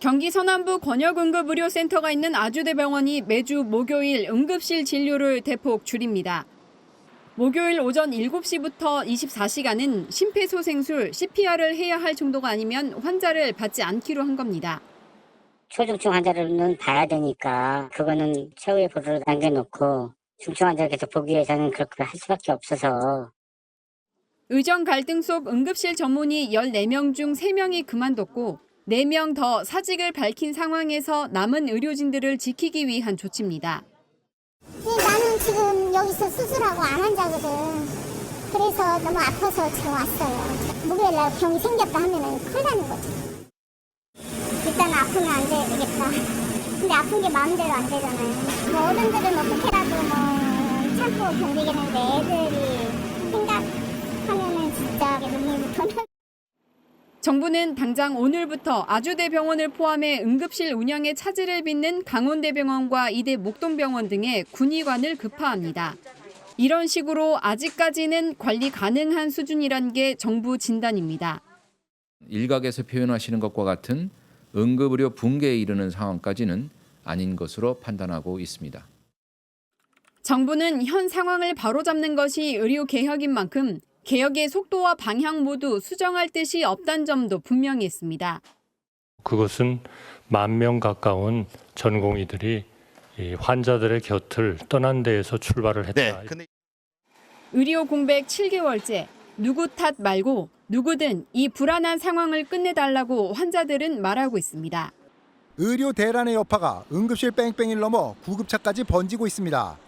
경기 서남부 권역응급의료센터가 있는 아주대병원이 매주 목요일 응급실 진료를 대폭 줄입니다. 목요일 오전 7시부터 24시간은 심폐소생술, CPR을 해야 할 정도가 아니면 환자를 받지 않기로 한 겁니다. 초중증 환자들은 봐야 되니까 그거는 최후의 보루로 남겨놓고 중증 환자를 계속 보기 위해서는 그렇게 할 수밖에 없어서. 의정 갈등 속 응급실 전문의 14명 중 3명이 그만뒀고 4명 더 사직을 밝힌 상황에서 남은 의료진들을 지키기 위한 조치입니다. 나는 지금 여기서 수술하고 암 환자거든. 그래서 너무 아파서 지금 왔어요. 목요일 날 병이 생겼다 하면은 큰일 나는 거죠. 일단 아프면 안 되겠다. 근데 아픈 게 마음대로 안 되잖아요. 뭐 어른들은 어떻게라도 뭐 참고 견디겠는데 애들이 생각하면은 진짜 눈물부터. 정부는 당장 오늘부터 아주대병원을 포함해 응급실 운영에 차질을 빚는 강원대병원과 이대 목동병원 등의 군의관을 급파합니다. 이런 식으로 아직까지는 관리 가능한 수준이란 게 정부 진단입니다. 일각에서 표현하시는 것과 같은 응급의료 붕괴에 이르는 상황까지는 아닌 것으로 판단하고 있습니다. 정부는 현 상황을 바로잡는 것이 의료개혁인 만큼 개혁의 속도와 방향 모두 수정할 뜻이 없다는 점도 분명히 했습니다. 그것은 10,000명 가까운 전공의들이 이 환자들의 곁을 떠난 데에서 출발을 했다. 의료 공백 7개월째, 누구 탓 말고 누구든 이 불안한 상황을 끝내달라고 환자들은 말하고 있습니다. 의료 대란의 여파가 응급실 뺑뺑이를 넘어 구급차까지 번지고 있습니다.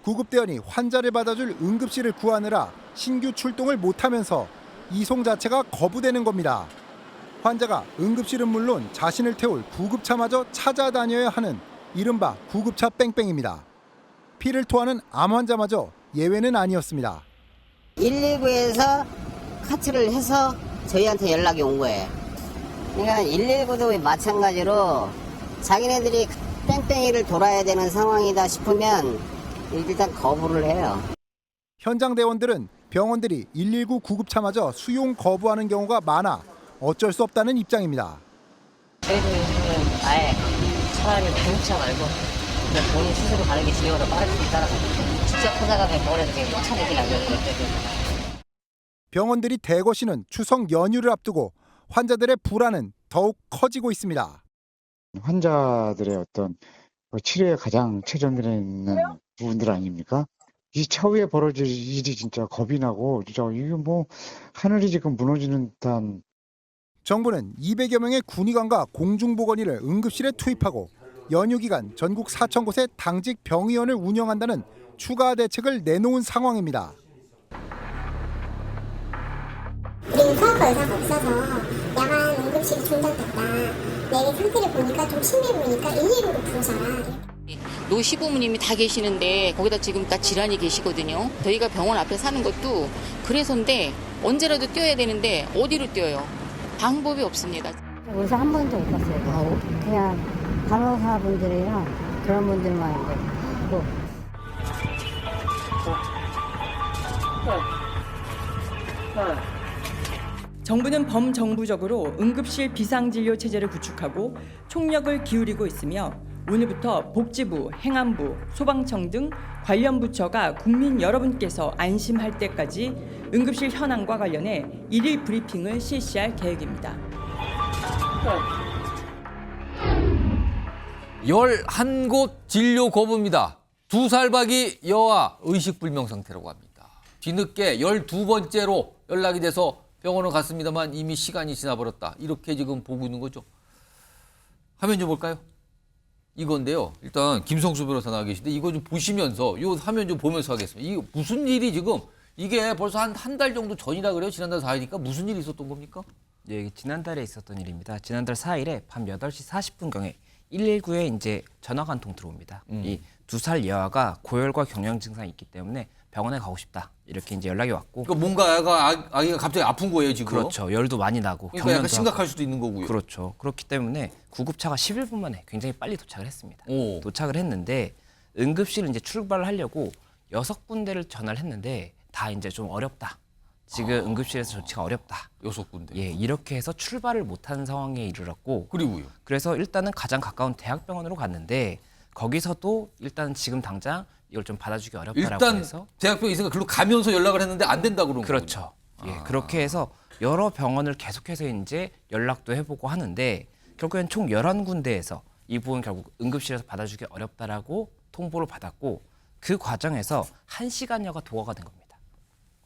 구급대원이 환자를 받아줄 응급실을 구하느라 신규 출동을 못하면서 이송 자체가 거부되는 겁니다. 환자가 응급실은 물론 자신을 태울 구급차마저 찾아다녀야 하는 이른바 구급차 뺑뺑입니다. 피를 토하는 암 환자마저 예외는 아니었습니다. 119에서 카트를 해서 저희한테 연락이 온 거예요. 그러니까 119도 마찬가지로 자기네들이 뺑뺑이를 돌아야 되는 상황이다 싶으면 일단 거부를 해요. 현장 대원들은 병원들이 119 구급차마저 수용 거부하는 경우가 많아 어쩔 수 없다는 입장입니다. 저희들은 아예 차라리 구급차 말고 그냥 본인 스스로 가는 게 진료가 더 빠를 수 있다라고 직접 찾아가면 병원에서 지금 꽉 찬 얘기를 안 들었거든요. 병원들이 대거시는 추석 연휴를 앞두고 환자들의 불안은 더욱 커지고 있습니다. 환자들의 어떤 치료에 가장 최전면에 있는 부분들 아닙니까? 이 차후에 벌어질 일이 진짜 겁이 나고 진짜 이게 뭐 하늘이 지금 무너지는 듯한. 정부는 200여 명의 군의관과 공중보건의를 응급실에 투입하고 연휴 기간 전국 4천 곳에 당직 병의원을 운영한다는 추가 대책을 내놓은 상황입니다. 우리는 소아과 의사가 없어서 야간 응급실이 중단됐다. 내 상태를 보니까 좀 심해 보이니까 119로 부르셔라. 노 시부모님이 다 계시는데 거기다 지금 다 질환이 계시거든요. 저희가 병원 앞에 사는 것도 그래서인데 언제라도 뛰어야 되는데 어디로 뛰어요? 방법이 없습니다. 의사 한 번도 못 봤어요. 그냥 간호사분들이랑 그런 분들만 이제 또. 정부는 범정부적으로 응급실 비상진료 체제를 구축하고 총력을 기울이고 있으며 오늘부터 복지부, 행안부, 소방청 등 관련 부처가 국민 여러분께서 안심할 때까지 응급실 현황과 관련해 일일 브리핑을 실시할 계획입니다. 11곳 진료 거부입니다. 2살박이 여아 의식불명 상태라고 합니다. 뒤늦게 12번째로 연락이 돼서 병원을 갔습니다만 이미 시간이 지나버렸다. 이렇게 지금 보고 있는 거죠. 화면 좀 볼까요? 이건데요. 일단 김성수 변호사 나와 계신데 이거 좀 보시면서 이 화면 좀 보면서 하겠습니다. 이게 무슨 일이 지금 이게 벌써 한 달 정도 전이라 그래요. 지난달 4일이니까 무슨 일이 있었던 겁니까? 네, 지난달에 있었던 일입니다. 지난달 4일에 밤 8시 40분경에 119에 이제 전화가 한 통 들어옵니다. 이 2살 여아가 고열과 경련 증상이 있기 때문에 병원에 가고 싶다. 이렇게 이제 연락이 왔고. 그러니까 뭔가 아기가 갑자기 아픈 거예요, 지금. 그렇죠. 열도 많이 나고. 그러니까 약간 심각할 하고. 수도 있는 거고요. 그렇죠. 그렇기 때문에 구급차가 11분 만에 굉장히 빨리 도착을 했습니다. 오. 도착을 했는데 응급실을 이제 출발을 하려고 6군데를 전화를 했는데 다 이제 좀 어렵다. 지금 응급실에서 조치가 어렵다. 6군데. 예, 이렇게 해서 출발을 못한 상황에 이르렀고 그리고요. 그래서 일단은 가장 가까운 대학병원으로 갔는데 거기서도 일단 지금 당장 이걸 좀 받아주기 어렵다라고 일단 해서 대학병 의사가 글로 가면서 연락을 했는데 안 된다고 그런 거군요. 그렇죠. 예, 그렇게 해서 여러 병원을 계속해서 이제 연락도 해보고 하는데 결국엔 총 11군데에서 이 부분 결국 응급실에서 받아주기 어렵다라고 통보를 받았고 그 과정에서 1시간여가 도과가 된 겁니다.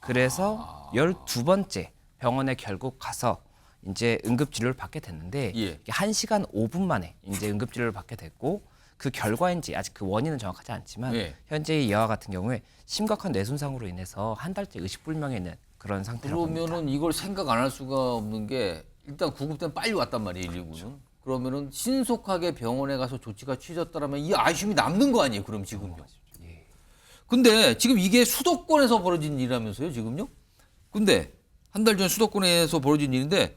그래서 12번째 병원에 결국 가서 이제 응급진료를 받게 됐는데 예. 1시간 5분 만에 이제 응급진료를 받게 됐고 그 결과인지 아직 그 원인은 정확하지 않지만 예. 현재 이 여아 같은 경우에 심각한 뇌손상으로 인해서 한 달째 의식불명에 있는 그런 상태라고 합니다. 그러면은 이걸 생각 안 할 수가 없는 게 일단 구급 때는 빨리 왔단 말이에요, 119는. 그러면은 신속하게 병원에 가서 조치가 취해졌다라면 이 아쉬움이 남는 거 아니에요, 그럼 지금요. 근데 지금 이게 수도권에서 벌어진 일이라면서요, 지금요? 근데 한 달 전 수도권에서 벌어진 일인데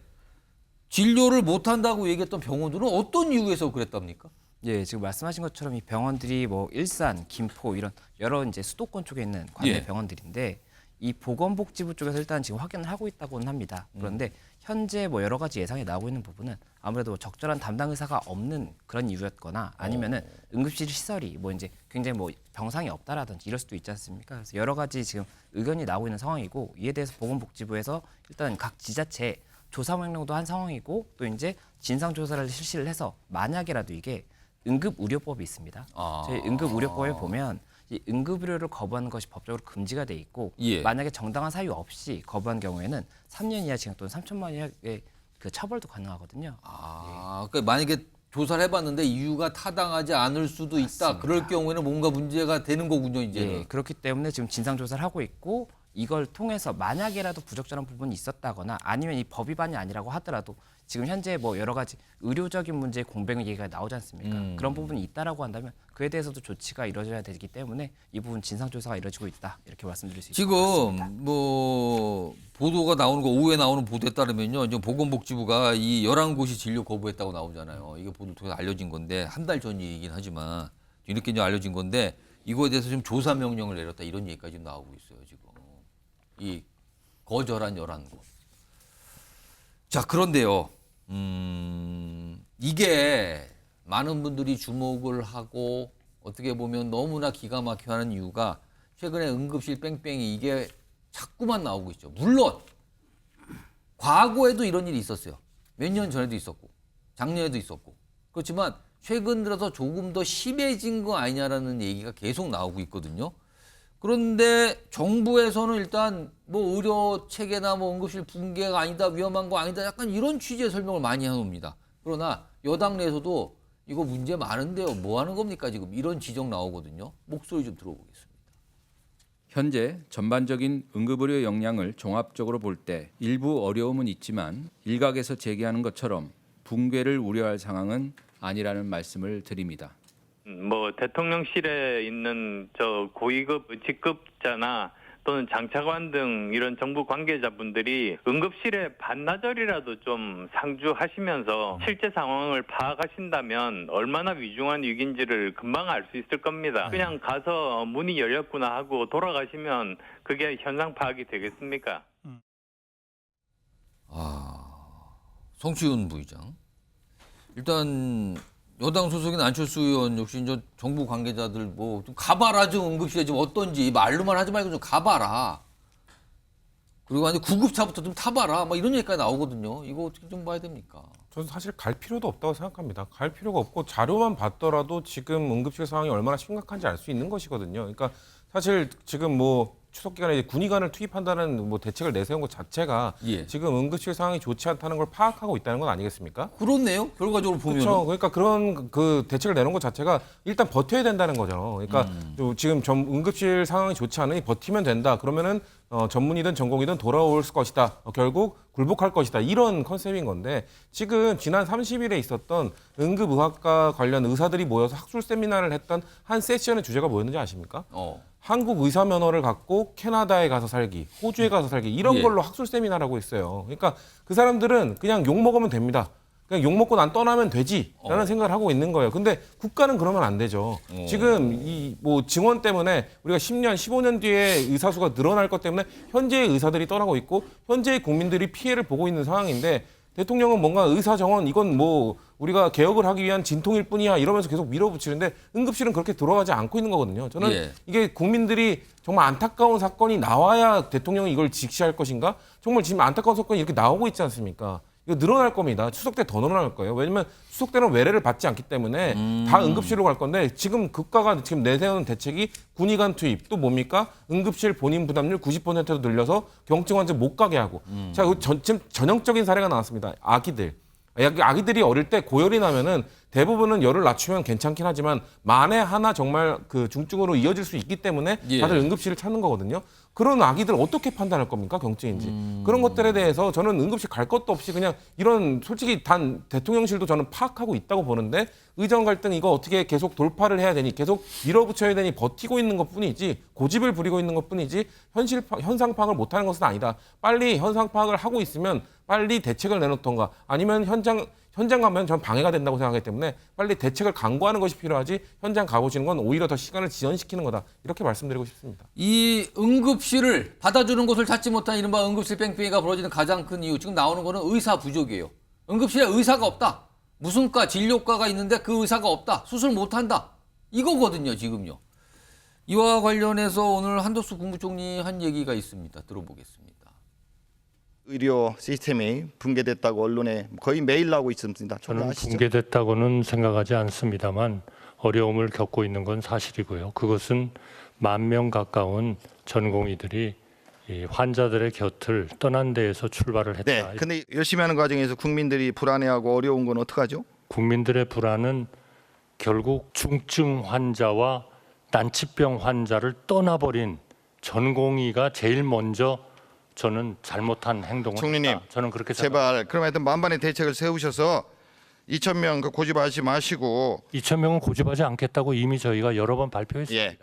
진료를 못 한다고 얘기했던 병원들은 어떤 이유에서 그랬답니까? 예, 지금 말씀하신 것처럼 이 병원들이 뭐 일산, 김포 이런 여러 이제 수도권 쪽에 있는 관내 예. 병원들인데 이 보건복지부 쪽에서 일단 지금 확인을 하고 있다고는 합니다. 그런데 현재 뭐 여러 가지 예상이 나오고 있는 부분은 아무래도 적절한 담당 의사가 없는 그런 이유였거나 아니면은 응급실 시설이 뭐 이제 굉장히 뭐 병상이 없다라든지 이럴 수도 있지 않습니까? 그래서 여러 가지 지금 의견이 나오고 있는 상황이고 이에 대해서 보건복지부에서 일단 각 지자체에 조사 명령도 한 상황이고 또 이제 진상 조사를 실시를 해서 만약에라도 이게 응급의료법이 있습니다. 저희 응급의료법에 보면 이 응급의료를 거부하는 것이 법적으로 금지가 돼 있고 예. 만약에 정당한 사유 없이 거부한 경우에는 3년 이하 징역 또는 3천만 원 이하의 그 처벌도 가능하거든요. 그러니까 만약에 조사를 해봤는데 이유가 타당하지 않을 수도 있다. 맞습니다. 그럴 경우에는 뭔가 문제가 되는 거군요, 이제는. 예, 그렇기 때문에 지금 진상 조사를 하고 있고 이걸 통해서 만약에라도 부적절한 부분이 있었다거나 아니면 이 법 위반이 아니라고 하더라도 지금 현재 뭐 여러 가지 의료적인 문제의 공백 얘기가 나오지 않습니까? 그런 부분이 있다라고 한다면 그에 대해서도 조치가 이루어져야 되기 때문에 이 부분 진상 조사가 이루어지고 있다 이렇게 말씀드릴 수 있을 것 같습니다. 지금 뭐 보도가 나오는 거 오후에 나오는 보도에 따르면요, 이제 보건복지부가 이 11곳이 진료 거부했다고 나오잖아요. 이게 보도 통해서 알려진 건데 한 달 전 얘기긴 하지만 이렇게 이제 알려진 건데 이거에 대해서 지금 조사 명령을 내렸다 이런 얘기까지 지금 나오고 있어요. 지금 이 거절한 11곳. 자, 그런데요. 이게 많은 분들이 주목을 하고 어떻게 보면 너무나 기가 막혀 하는 이유가 최근에 응급실 뺑뺑이 이게 자꾸만 나오고 있죠. 물론 과거에도 이런 일이 있었어요. 몇 년 전에도 있었고 작년에도 있었고 그렇지만 최근 들어서 조금 더 심해진 거 아니냐라는 얘기가 계속 나오고 있거든요. 그런데 정부에서는 일단 뭐 의료 체계나 뭐 응급실 붕괴가 아니다, 위험한 거 아니다, 약간 이런 취지의 설명을 많이 해놓습니다. 그러나 여당 내에서도 이거 문제 많은데요, 뭐 하는 겁니까 지금 이런 지적 나오거든요. 목소리 좀 들어보겠습니다. 현재 전반적인 응급의료 역량을 종합적으로 볼 때 일부 어려움은 있지만 일각에서 제기하는 것처럼 붕괴를 우려할 상황은 아니라는 말씀을 드립니다. 뭐 대통령실에 있는 저 고위급 직급자나 또는 장차관 등 이런 정부 관계자분들이 응급실에 반나절이라도 좀 상주하시면서 실제 상황을 파악하신다면 얼마나 위중한 위기인지를 금방 알 수 있을 겁니다. 그냥 가서 문이 열렸구나 하고 돌아가시면 그게 현상 파악이 되겠습니까? 성추윤 부의장. 일단 여당 소속인 안철수 의원 역시 이제 정부 관계자들 뭐 좀 가봐라 좀 응급실에 좀 어떤지 말로만 하지 말고 좀 가봐라. 그리고 아니 구급차부터 좀 타봐라. 막 이런 얘기까지 나오거든요. 이거 어떻게 좀 봐야 됩니까? 저는 사실 갈 필요도 없다고 생각합니다. 갈 필요가 없고 자료만 봤더라도 지금 응급실 상황이 얼마나 심각한지 알 수 있는 것이거든요. 그러니까 사실 지금 뭐 추석 기간에 이제 군의관을 투입한다는 뭐 대책을 내세운 것 자체가 예. 지금 응급실 상황이 좋지 않다는 걸 파악하고 있다는 건 아니겠습니까? 그렇네요. 결과적으로 보면. 그렇죠. 그러니까 그런 그 대책을 내놓은 것 자체가 일단 버텨야 된다는 거죠. 그러니까 지금 응급실 상황이 좋지 않으니 버티면 된다. 그러면은 전문의든 전공의든 돌아올 것이다. 결국 굴복할 것이다. 이런 컨셉인 건데 지금 지난 30일에 있었던 응급의학과 관련 의사들이 모여서 학술 세미나를 했던 한 세션의 주제가 뭐였는지 아십니까? 한국 의사 면허를 갖고 캐나다에 가서 살기, 호주에 가서 살기 이런 예. 걸로 학술 세미나라고 했어요. 그러니까 그 사람들은 그냥 욕 먹으면 됩니다. 그냥 욕 먹고 난 떠나면 되지라는 생각을 하고 있는 거예요. 근데 국가는 그러면 안 되죠. 지금 이 뭐 증원 때문에 우리가 10년, 15년 뒤에 의사 수가 늘어날 것 때문에 현재의 의사들이 떠나고 있고 현재의 국민들이 피해를 보고 있는 상황인데 대통령은 뭔가 의사 정원 이건 뭐 우리가 개혁을 하기 위한 진통일 뿐이야 이러면서 계속 밀어붙이는데 응급실은 그렇게 돌아가지 않고 있는 거거든요. 저는 예. 이게 국민들이 정말 안타까운 사건이 나와야 대통령이 이걸 직시할 것인가? 정말 지금 안타까운 사건이 이렇게 나오고 있지 않습니까? 이거 늘어날 겁니다. 추석 때 더 늘어날 거예요. 왜냐면 추석 때는 외래를 받지 않기 때문에 다 응급실로 갈 건데 지금 국가가 지금 내세우는 대책이 군의관 투입 또 뭡니까? 응급실 본인 부담률 90%로 늘려서 경증 환자 못 가게 하고. 자, 지금 전형적인 사례가 나왔습니다. 아기들이 어릴 때 고열이 나면은 대부분은 열을 낮추면 괜찮긴 하지만 만에 하나 정말 그 중증으로 이어질 수 있기 때문에 다들 응급실을 찾는 거거든요. 그런 아기들 어떻게 판단할 겁니까? 경증인지. 그런 것들에 대해서 저는 응급실 갈 것도 없이 그냥 이런 솔직히 단 대통령실도 저는 파악하고 있다고 보는데 의정 갈등 이거 어떻게 계속 돌파를 해야 되니 계속 밀어붙여야 되니 버티고 있는 것뿐이지 고집을 부리고 있는 것뿐이지 현상 파악을 못하는 것은 아니다. 빨리 현상 파악을 하고 있으면 빨리 대책을 내놓던가 아니면 현장 가면 전 방해가 된다고 생각하기 때문에 빨리 대책을 강구하는 것이 필요하지 현장 가보시는 건 오히려 더 시간을 지연시키는 거다. 이렇게 말씀드리고 싶습니다. 이 응급실을 받아주는 곳을 찾지 못한 이른바 응급실 뺑뺑이가 벌어지는 가장 큰 이유 지금 나오는 거는 의사 부족이에요. 응급실에 의사가 없다. 무슨 과 진료과가 있는데 그 의사가 없다. 수술 못한다. 이거거든요 지금요. 이와 관련해서 오늘 한덕수 국무총리 한 얘기가 있습니다. 들어보겠습니다. 의료 시스템이 붕괴됐다고 언론에 거의 매일 나오고 있습니다. 저는 붕괴됐다고는 생각하지 않습니다만 어려움을 겪고 있는 건 사실이고요. 그것은 10,000명 가까운 전공의들이 이 환자들의 곁을 떠난 데에서 출발을 했다. 네, 근데 열심히 하는 과정에서 국민들이 불안해하고 어려운 건 어떡하죠? 국민들의 불안은 결국 중증 환자와 난치병 환자를 떠나버린 전공의가 제일 먼저 저는 잘못한 행동을 총리님, 했다. 저는 그렇게 제발 그럼 하여튼 만반의 대책을 세우셔서 2,000명 고집하지 마시고 2,000명은 고집하지 않겠다고 이미 저희가 여러 번 발표했습니다. 예.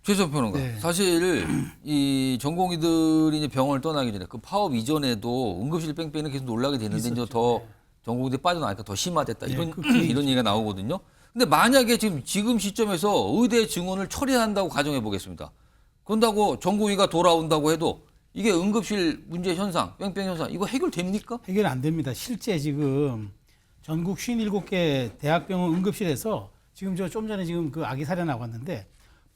최수영 평론가, 사실 이 전공의들이 이제 병원을 떠나기 전에 그 파업 이전에도 응급실 뺑뺑이는 계속 놀라게 되는데 이제 더 전공의들이 빠져나가니까 더 심화됐다 이런 얘기가 나오거든요. 근데 만약에 지금 시점에서 의대 증원을 처리한다고 가정해 보겠습니다. 그런다고 전공의가 돌아온다고 해도 이게 응급실 문제 현상, 뺑뺑 현상 이거 해결됩니까? 해결 안 됩니다. 실제 지금 전국 57개 대학병원 응급실에서 지금 저 좀 전에 지금 그 아기 사례 나왔는데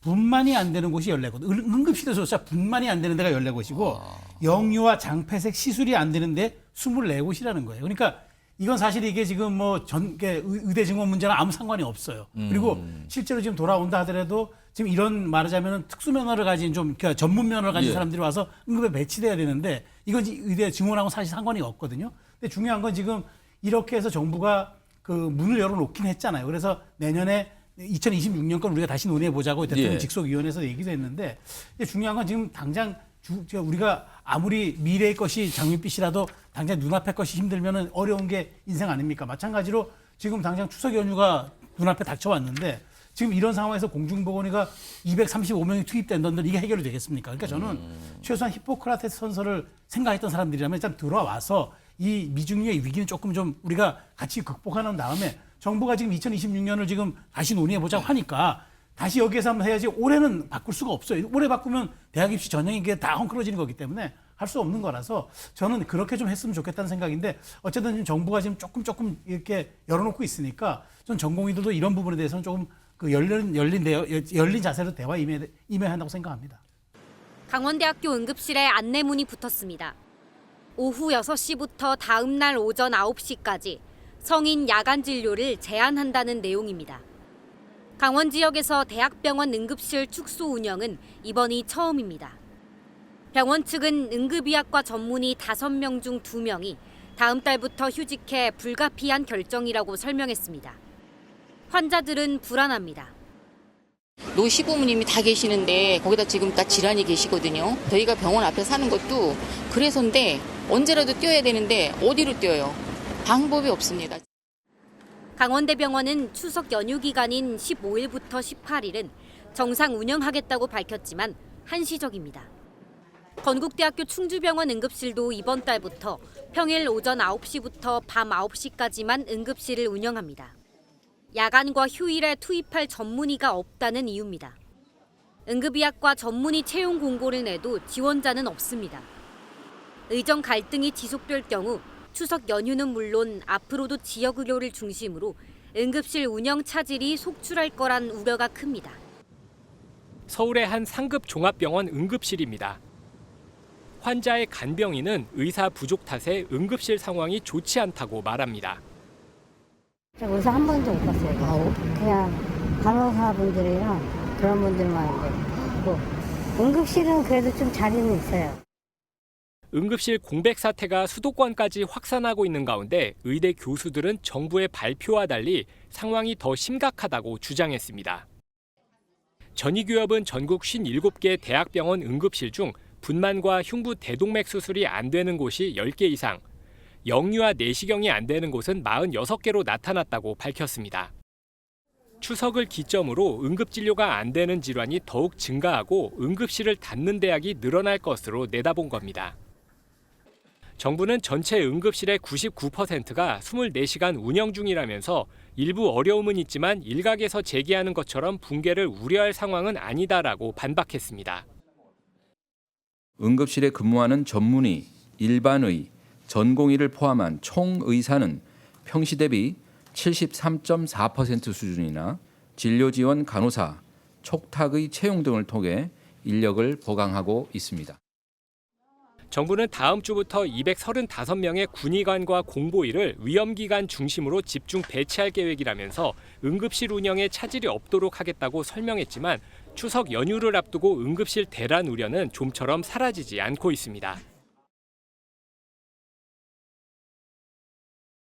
분만이 안 되는 곳이 14곳. 응급실에서조차 분만이 안 되는 데가 14곳이고 영유아 장폐색 시술이 안 되는데 24곳이라는 거예요. 그러니까 이건 사실 이게 지금 뭐 의대 증원 문제랑 아무 상관이 없어요. 그리고 실제로 지금 돌아온다 하더라도 지금 이런 말하자면 특수 면허를 가진 좀 그러니까 전문 면허를 가진 사람들이 와서 응급에 배치돼야 되는데 이건 의대 증원하고 사실 상관이 없거든요. 근데 중요한 건 지금 이렇게 해서 정부가 그 문을 열어놓긴 했잖아요. 그래서 내년에 2026년건 우리가 다시 논의해 보자고 대통령 직속위원회에서 얘기도 했는데 중요한 건 지금 당장 우리가 아무리 미래의 것이 장밋빛이라도 당장 눈앞의 것이 힘들면은 어려운 게 인생 아닙니까? 마찬가지로 지금 당장 추석 연휴가 눈앞에 닥쳐왔는데 지금 이런 상황에서 공중보건의가 235명이 투입된다는데 이게 해결이 되겠습니까? 그러니까 저는 최소한 히포크라테스 선서를 생각했던 사람들이라면 일단 들어와서 이 미중유의 위기는 조금 좀 우리가 같이 극복하는 다음에 정부가 지금 2026년을 지금 다시 논의해보자고 하니까 다시 여기에서 한번 해야지 올해는 바꿀 수가 없어요. 올해 바꾸면 대학 입시 전형이 이게 다 헝클어지는 거기 때문에 할 수 없는 거라서 저는 그렇게 좀 했으면 좋겠다는 생각인데 어쨌든 지금 정부가 지금 조금 이렇게 열어놓고 있으니까 전 전공의들도 이런 부분에 대해서는 조금 그 열린 자세로 대화 임해야 한다고 생각합니다. 강원대학교 응급실에 안내문이 붙었습니다. 오후 6시부터 다음 날 오전 9시까지 성인 야간 진료를 제한한다는 내용입니다. 강원 지역에서 대학병원 응급실 축소 운영은 이번이 처음입니다. 병원 측은 응급의학과 전문의 5명 중 2명이 다음 달부터 휴직해 불가피한 결정이라고 설명했습니다. 환자들은 불안합니다. 노시부모님이 다 계시는데 거기다 지금 다 질환이 계시거든요. 저희가 병원 앞에 사는 것도 그래서인데 언제라도 뛰어야 되는데 어디로 뛰어요? 방법이 없습니다. 강원대병원은 추석 연휴 기간인 15일부터 18일은 정상 운영하겠다고 밝혔지만 한시적입니다. 건국대학교 충주병원 응급실도 이번 달부터 평일 오전 9시부터 밤 9시까지만 응급실을 운영합니다. 야간과 휴일에 투입할 전문의가 없다는 이유입니다. 응급의학과 전문의 채용 공고를 내도 지원자는 없습니다. 의정 갈등이 지속될 경우 추석 연휴는 물론 앞으로도 지역 의료를 중심으로 응급실 운영 차질이 속출할 거란 우려가 큽니다. 서울의 한 상급 종합병원 응급실입니다. 환자의 간병인은 의사 부족 탓에 응급실 상황이 좋지 않다고 말합니다. 의사 한 번도 못 봤어요. 그냥 간호사분들이랑 그런 분들만 있고 응급실은 그래도 좀 자리는 있어요. 응급실 공백 사태가 수도권까지 확산하고 있는 가운데 의대 교수들은 정부의 발표와 달리 상황이 더 심각하다고 주장했습니다. 전의규협은 전국 57개 대학병원 응급실 중 분만과 흉부 대동맥 수술이 안 되는 곳이 10개 이상, 영유아 내시경이 안 되는 곳은 46개로 나타났다고 밝혔습니다. 추석을 기점으로 응급진료가 안 되는 질환이 더욱 증가하고 응급실을 닫는 대학이 늘어날 것으로 내다본 겁니다. 정부는 전체 응급실의 99%가 24시간 운영 중이라면서 일부 어려움은 있지만 일각에서 제기하는 것처럼 붕괴를 우려할 상황은 아니다라고 반박했습니다. 응급실에 근무하는 전문의, 일반의, 전공의를 포함한 총 의사는 평시 대비 73.4% 수준이나 진료지원 간호사, 촉탁의 채용 등을 통해 인력을 보강하고 있습니다. 정부는 다음 주부터 235명의 군의관과 공보의를 위험기관 중심으로 집중 배치할 계획이라면서 응급실 운영에 차질이 없도록 하겠다고 설명했지만 추석 연휴를 앞두고 응급실 대란 우려는 좀처럼 사라지지 않고 있습니다.